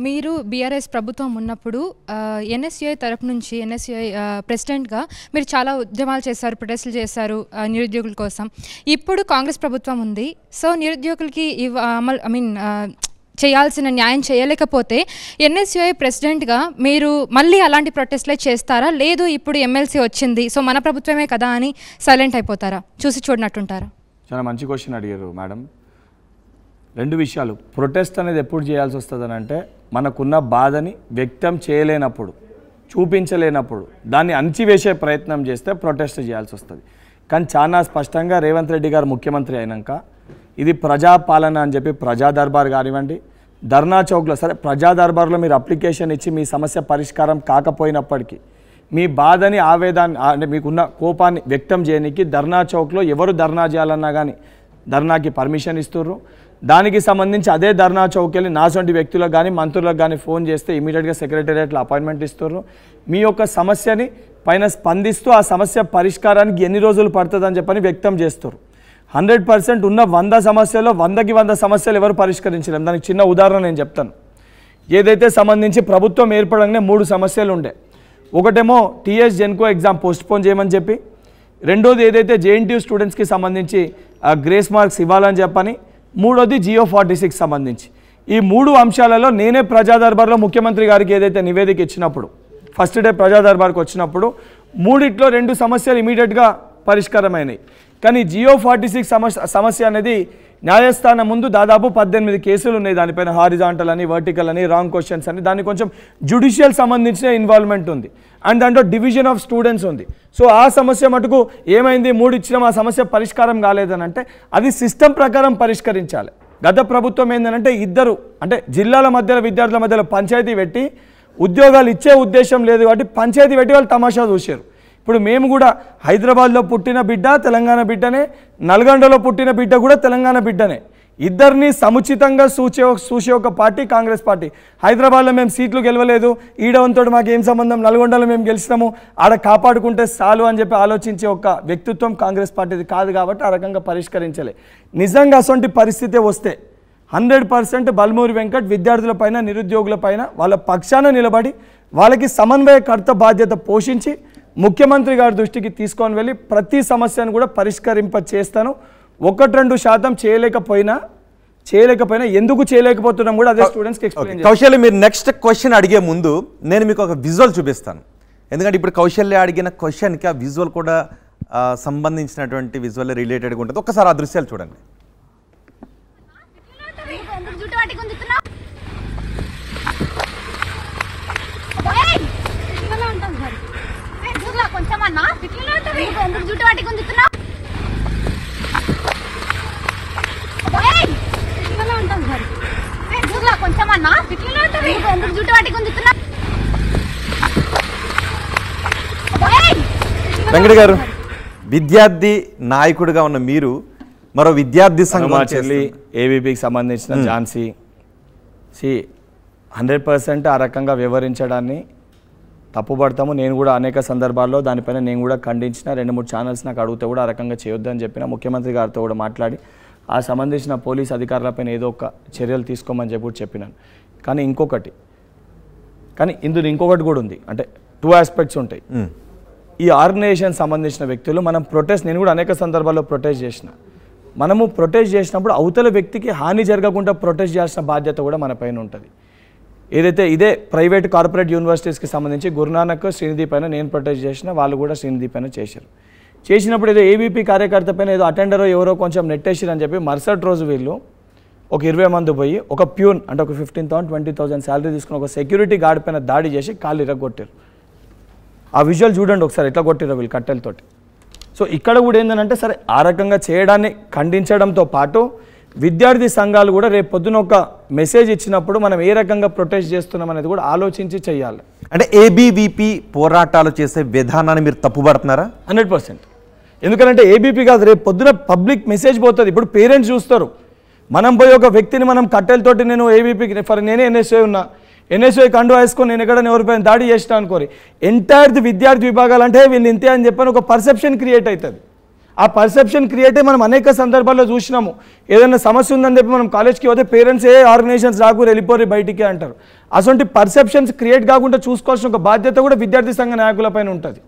మీరు బీఆర్ఎస్ ప్రభుత్వం ఉన్నప్పుడు ఎన్ఎస్యుఐ తరపు నుంచి ఎన్ఎస్యుఐ ప్రెసిడెంట్గా మీరు చాలా ఉద్యమాలు చేశారు, ప్రొటెస్టులు చేశారు నిరుద్యోగుల కోసం. ఇప్పుడు కాంగ్రెస్ ప్రభుత్వం ఉంది. సో నిరుద్యోగులకి చేయాల్సిన న్యాయం చేయలేకపోతే ఎన్ఎస్యుఐ ప్రెసిడెంట్గా మీరు మళ్ళీ అలాంటి ప్రొటెస్ట్లే చేస్తారా, లేదు ఇప్పుడు ఎమ్మెల్సీ వచ్చింది సో మన ప్రభుత్వమే కదా అని సైలెంట్ అయిపోతారా, చూసి చూడనట్టుంటారా? చాలా మంచి క్వశ్చన్ అడిగారు మేడం. రెండు విషయాలు. ప్రొటెస్ట్ అనేది ఎప్పుడు చేయాల్సి వస్తుందని అంటే మనకున్న బాధని వ్యక్తం చేయలేనప్పుడు, చూపించలేనప్పుడు, దాన్ని అణిచివేసే ప్రయత్నం చేస్తే ప్రొటెస్ట్ చేయాల్సి వస్తుంది. కానీ చాలా స్పష్టంగా రేవంత్ రెడ్డి గారు ముఖ్యమంత్రి అయినాక ఇది ప్రజాపాలన అని చెప్పి ప్రజా దర్బార్ కానివ్వండి, ధర్నా చౌక్లో సరే ప్రజా దర్బార్లో మీరు అప్లికేషన్ ఇచ్చి మీ సమస్య పరిష్కారం కాకపోయినప్పటికీ మీ బాధని ఆవేదాన్ని మీకున్న కోపాన్ని వ్యక్తం చేయడానికి ధర్నా చౌక్లో ఎవరు ధర్నా చేయాలన్నా కానీ ధర్నాకి పర్మిషన్ ఇస్తుర్రు. దానికి సంబంధించి అదే ధర్నా చౌక్ వెళ్ళి నాసొంటి వ్యక్తులకు కానీ మంత్రులకు కానీ ఫోన్ చేస్తే ఇమీడియట్గా సెక్రటేరియట్లో అపాయింట్మెంట్ ఇస్తుర్రు. మీ యొక్క సమస్యని పైన స్పందిస్తూ ఆ సమస్య పరిష్కారానికి ఎన్ని రోజులు పడుతుందని చెప్పని వ్యక్తం చేస్తారు. 100% ఉన్న 100 సమస్యల్లో 100కి 100 సమస్యలు ఎవరు పరిష్కరించలేము. దానికి చిన్న ఉదాహరణ నేను చెప్తాను. ఏదైతే సంబంధించి ప్రభుత్వం ఏర్పడంగానే 3 సమస్యలు ఉండే. ఒకటేమో టీఎస్ జెన్కో ఎగ్జామ్ పోస్ట్పోన్ చేయమని చెప్పి, రెండోది ఏదైతే జేఎన్టీయూ స్టూడెంట్స్కి సంబంధించి గ్రేస్ మార్క్స్ ఇవ్వాలని చెప్పని, మూడోది జియో 46 సంబంధించి. ఈ 3 అంశాలలో నేనే ప్రజా దర్బార్లో ముఖ్యమంత్రి గారికి ఏదైతే నివేదిక ఇచ్చినప్పుడు ఫస్ట్ డే ప్రజా దర్బార్కి వచ్చినప్పుడు 3ట్లో 2 సమస్యలు ఇమీడియట్గా పరిష్కారమైనాయి. కానీ జియో 46 సమస్య అనేది న్యాయస్థానం ముందు దాదాపు 18 కేసులు ఉన్నాయి. దానిపైన హారిజాంటల్ అని, వర్టికల్ అని, రాంగ్ క్వశ్చన్స్ అని, దానికి కొంచెం జ్యుడిషియల్ సంబంధించిన ఇన్వాల్వ్మెంట్ ఉంది అండ్ దాంట్లో డివిజన్ ఆఫ్ స్టూడెంట్స్ ఉంది. సో ఆ సమస్య మటుకు ఏమైంది, 3 ఇచ్చినా ఆ సమస్య పరిష్కారం కాలేదని అంటే అది సిస్టమ్ ప్రకారం పరిష్కరించాలి. గత ప్రభుత్వం ఏంటంటే ఇద్దరు అంటే జిల్లాల మధ్యలో విద్యార్థుల మధ్యలో పంచాయతీ పెట్టి ఉద్యోగాలు ఇచ్చే ఉద్దేశం లేదు కాబట్టి పంచాయతీ పెట్టి వాళ్ళు తమాషా చూశారు. ఇప్పుడు మేము కూడా హైదరాబాద్లో పుట్టిన బిడ్డ తెలంగాణ బిడ్డనే, నల్గొండలో పుట్టిన బిడ్డ కూడా తెలంగాణ బిడ్డనే. ఇద్దరిని సముచితంగా చూసే ఒక పార్టీ కాంగ్రెస్ పార్టీ. హైదరాబాద్లో మేము సీట్లు గెలవలేదు, ఈడవంతో మాకు ఏం సంబంధం, నల్గొండలో మేము గెలిచినాము, ఆడ కాపాడుకుంటే చాలు అని చెప్పి ఆలోచించే ఒక వ్యక్తిత్వం కాంగ్రెస్ పార్టీది కాదు కాబట్టి ఆ రకంగా పరిష్కరించలే. నిజంగా అటువంటి పరిస్థితి వస్తే 100% బల్మూరి వెంకట్ విద్యార్థుల పైన, నిరుద్యోగుల పైన వాళ్ళ పక్షాన నిలబడి వాళ్ళకి సమన్వయకర్త బాధ్యత పోషించి ముఖ్యమంత్రి గారి దృష్టికి తీసుకొని వెళ్ళి ప్రతి సమస్యను కూడా పరిష్కరింప చేస్తాను. 1-2% చేయలేకపోయినా ఎందుకు చేయలేకపోతున్నాం కూడా అదే స్టూడెంట్స్కి ఎక్స్ప్లెయిన్. కౌశల్య, మీరు నెక్స్ట్ క్వశ్చన్ అడిగే ముందు నేను మీకు ఒక విజువల్ చూపిస్తాను. ఎందుకంటే ఇప్పుడు కౌశల్య అడిగిన క్వశ్చన్కి ఆ విజువల్ కూడా సంబంధించినటువంటి విజువల్ రిలేటెడ్గా ఉంటుంది. ఒక్కసారి ఆ దృశ్యాలు చూడండి. వెంకట గారు, విద్యార్థి నాయకుడిగా ఉన్న మీరు మరో విద్యార్థి సంఘం ఏబీపీకి సంబంధించిన ఝాన్సీ 100% ఆ రకంగా వివరించడాన్ని తప్పుపడతాము. నేను కూడా అనేక సందర్భాల్లో దానిపైన నేను కూడా ఖండించిన 2-3 ఛానల్స్ నాకు అడిగితే కూడా ఆ రకంగా చేయొద్దని చెప్పిన ముఖ్యమంత్రి గారితో కూడా మాట్లాడి ఆ సంబంధించిన పోలీస్ అధికారులపైన ఏదో ఒక చర్యలు తీసుకోమని చెప్పినాను. కానీ ఇందులో ఇంకొకటి కూడా ఉంది. అంటే 2 ఆస్పెక్ట్స్ ఉంటాయి. ఈ ఆర్గనైజేషన్ సంబంధించిన వ్యక్తులు మనం నేను కూడా అనేక సందర్భాల్లో ప్రొటెస్ట్ చేసిన. మనము ప్రొటెస్ట్ చేసినప్పుడు అవతల వ్యక్తికి హాని జరగకుండా ప్రొటెస్ట్ చేయాల్సిన బాధ్యత కూడా మన పైన ఉంటుంది. ఏదైతే ఇదే ప్రైవేట్ కార్పొరేట్ యూనివర్సిటీస్కి సంబంధించి గురునానక్ శ్రీనిధి పైన నేను ప్రొటెస్ట్ చేసిన, వాళ్ళు కూడా శ్రీనిధి పైన చేసినప్పుడు ఏదో ఏబీపీ కార్యకర్త పైన ఏదో అటెండరో ఎవరో కొంచెం నెట్టేసిరు అని చెప్పి మరుసటి రోజు వీళ్ళు ఒక 20 మంది పోయి ఒక ప్యూన్ అంటే ఒక 15,000-20,000 శాలరీ తీసుకుని ఒక సెక్యూరిటీ గార్డ్ పైన దాడి చేసి కాళ్ళు ఇరగొట్టారు. ఆ విజువల్ చూడండి ఒకసారి, ఎట్లా కొట్టిరో వీళ్ళు కట్టెలతోటి. సో ఇక్కడ కూడా ఏంటంటే సరే ఆ రకంగా చేయడాన్ని ఖండించడంతో పాటు విద్యార్థి సంఘాలు కూడా రేపు పొద్దున ఒక మెసేజ్ ఇచ్చినప్పుడు మనం ఏ రకంగా ప్రొటెస్ట్ చేస్తున్నాం అనేది కూడా ఆలోచించి చేయాలి. అంటే ఏబీవీపీ పోరాటాలు చేసే విధానాన్ని మీరు తప్పుపడుతున్నారా? 100%. ఎందుకంటే ఏబీపీ కాదు, రేపు పొద్దున పబ్లిక్ మెసేజ్ పోతుంది. ఇప్పుడు పేరెంట్స్ చూస్తారు, మనం పోయి ఒక వ్యక్తిని మనం కట్టెలతోటి నేను ఏబీపీకి నేనే ఎన్ఎస్ఐ ఉన్నా, ఎన్ఎస్ఐ కండు వేసుకొని నేను ఎక్కడ ఎవరిపైన దాడి చేసినా అనుకోరి ఎంటైర్ విద్యార్థి విభాగాలు అంటే వీళ్ళు ఇంతే అని చెప్పని ఒక పర్సెప్షన్ క్రియేట్ అవుతుంది. ఆ పర్సెప్షన్ క్రియేటే మనం అనేక సందర్భాల్లో చూసినాము. ఏదైనా సమస్య ఉందని చెప్పి మనం కాలేజ్కి పోతే పేరెంట్స్ ఏ ఆర్గనైజేషన్స్ రాకూరు వెళ్ళిపోరు బయటికి అంటారు. అటువంటి పర్సెప్షన్స్ క్రియేట్ కాకుండా చూసుకోవాల్సిన ఒక బాధ్యత కూడా విద్యార్థి సంఘ నాయకులపైన ఉంటుంది.